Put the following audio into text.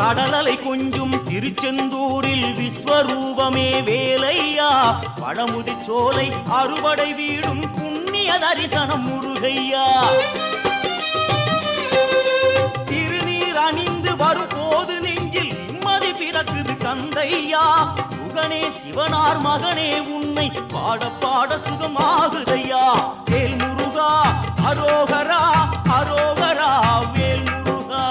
கடலலை கொஞ்சும் திருச்செந்தூரில் விஸ்வரூபமே வேலையா, பழமுதி சோலை அறுவடை வீடும் புண்ணிய தரிசனம் முருகையா. திருநீர் அணிந்து வரும் போது நெஞ்சில் நிம்மதி பிறக்குது கந்தையா. சுகனே சிவனார் மகனே உன்னை பாட பாட சுகமாகுதையா. வேல் முருகா அரோகரா அரோகரா வேல் முருகா.